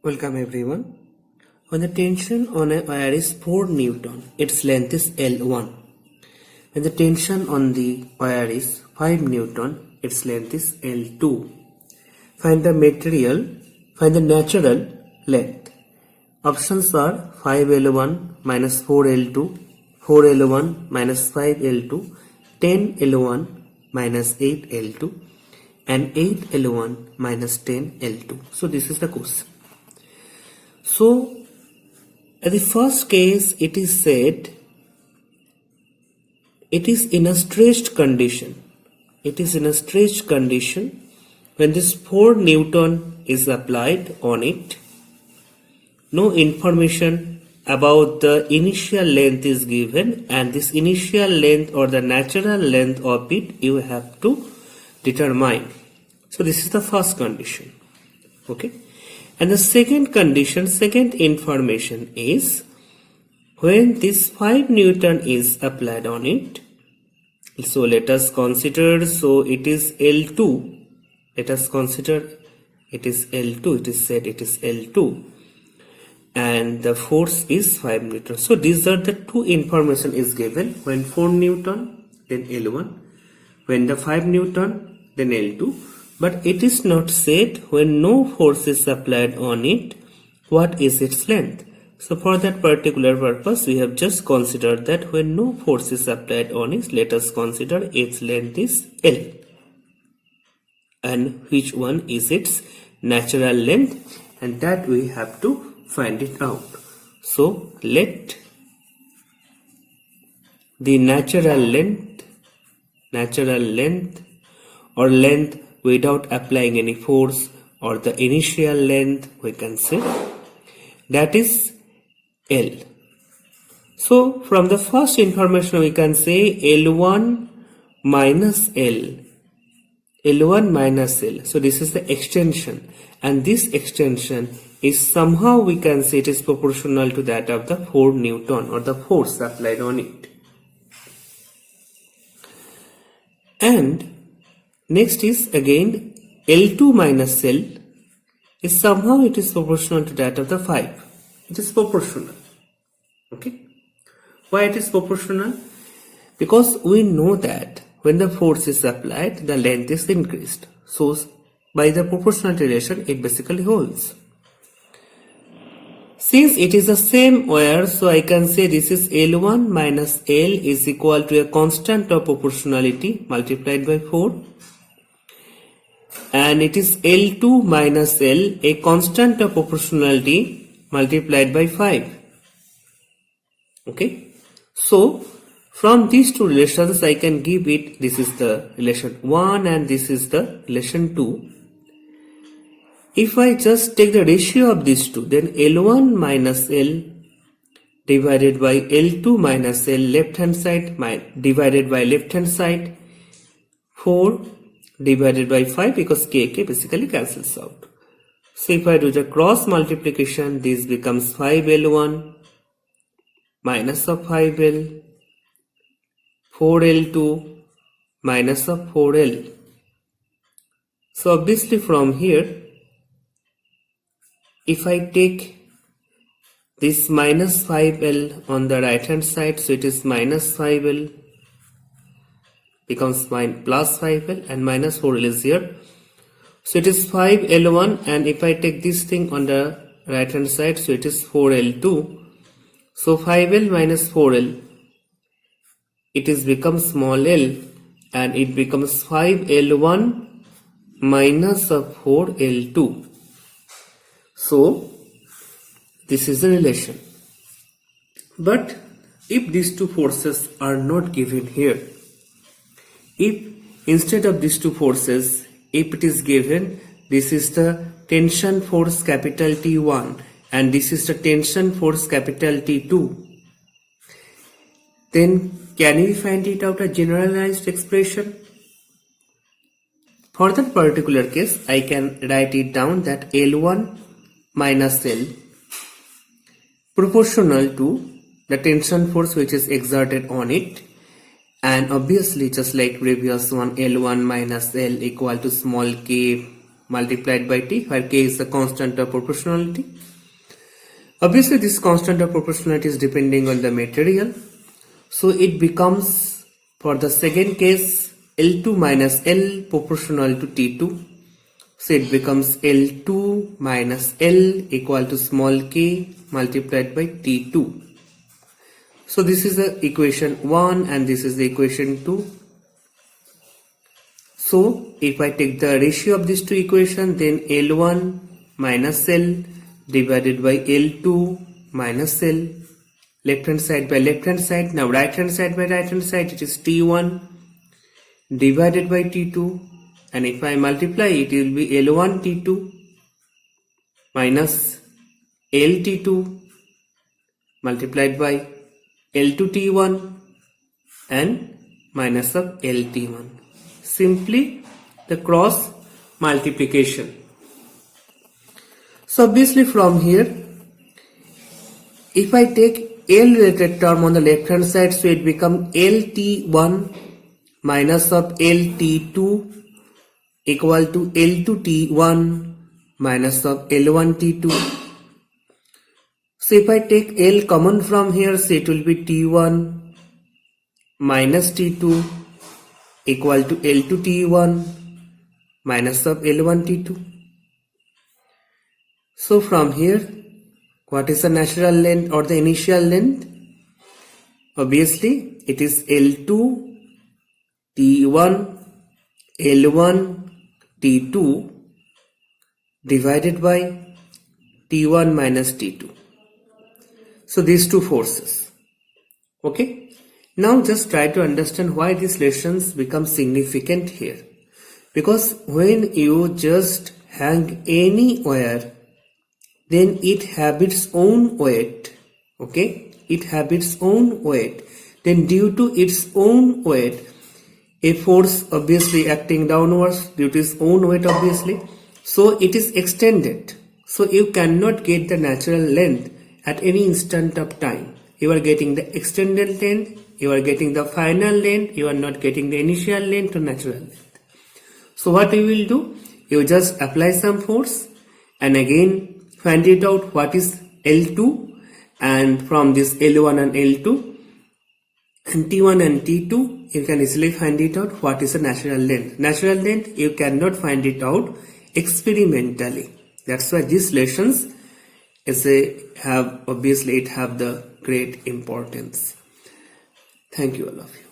Welcome everyone. When the tension on a wire is 4 Newton, its length is L1. When the tension on the wire is 5 Newton, its length is L2. Find the natural length. Options are 5L1 minus 4L2, 4L1 minus 5L2, 10L1 minus 8L2, and 8L1 minus 10L2. So this is the question. So, at the first case, it is said it is in a stretched condition. It is in a stretched condition when this 4 Newton is applied on it. No information about the initial length is given, and this initial length or the natural length of it you have to determine. So, this is the first condition. Okay. And the second condition, second information is when this 5 Newton is applied on it. So let us consider, so it is L2. Let us consider it is L2. It is said it is L2. And the force is 5 Newton. So these are the two information is given. When 4 Newton, then L1. When the 5 Newton, then L2. But it is not said when no force is applied on it, what is its length. So for that particular purpose, we have just considered that when no force is applied on it, let us consider its length is L. And which one is its natural length, and that we have to find it out. So let the natural length or length without applying any force, or the initial length we can say, that is L. So from the first information we can say L1 minus L. L1 minus L. So this is the extension, and this extension is somehow we can say it is proportional to that of the 4 Newton or the force applied on it. And next is again L2 minus L is somehow it is proportional to that of the 5. It is proportional. Okay. Why it is proportional? Because we know that when the force is applied, the length is increased. So by the proportionality relation, it basically holds. Since it is the same wire, so I can say this is L1 minus L is equal to a constant of proportionality multiplied by 4. And it is L2 minus L, a constant of proportionality multiplied by 5. Okay. So from these two relations I can give it, this is the relation 1 and this is the relation 2. If I just take the ratio of these two, then L1 minus L divided by L2 minus L, left hand side divided by left hand side, 4 divided by 5, because k basically cancels out. So if I do the cross multiplication, this becomes 5L1 minus of 5L, 4L2 minus of 4L. So obviously from here, if I take this minus 5L on the right hand side, so it is minus 5L becomes plus 5L, and minus 4L is here. So it is 5L1, and if I take this thing on the right hand side, so it is 4L2. So 5L minus 4L, it is becomes small l, and it becomes 5L1 minus of 4L2. So this is the relation. But if these two forces are not given here, if instead of these two forces, if it is given, this is the tension force capital T1 and this is the tension force capital T2, then can we find it out a generalized expression? For that particular case, I can write it down that L1 minus L proportional to the tension force which is exerted on it. And obviously just like previous one, L1 minus L equal to small k multiplied by t, where k is the constant of proportionality. Obviously, this constant of proportionality is depending on the material. So it becomes, for the second case, L2 minus L proportional to T2. So it becomes L2 minus L equal to small k multiplied by T2. So this is the equation 1 and this is the equation 2. So if I take the ratio of these two equations, then L1 minus L divided by L2 minus L, left hand side by left hand side. Now right hand side by right hand side, it is T1 divided by T2, and if I multiply it will be L1 T2 minus LT2 multiplied by L2 T1 and minus of LT1. Simply the cross multiplication. So obviously from here, if I take L related term on the left hand side, so it becomes LT1 minus of LT2 equal to L2T1 minus of L1T2. So if I take L common from here, so it will be T1 minus T2 equal to L2T1 minus of L1T2. So from here, what is the natural length or the initial length? Obviously, it is L2 T1 L1 T2 divided by T1 minus T2. So these two forces. Okay. Now just try to understand why these relations become significant here. Because when you just hang any wire, then it have its own weight. Okay. It have its own weight. Then due to its own weight, a force obviously acting downwards due to its own weight obviously. So it is extended. So you cannot get the natural length at any instant of time. You are getting the extended length, you are getting the final length, you are not getting the initial length or natural length. So what you will do? You just apply some force and again find it out what is L2, and from this L1 and L2 and T1 and T2 you can easily find it out what is the natural length. Natural length you cannot find it out experimentally. That's why these relations have the great importance. Thank you all of you.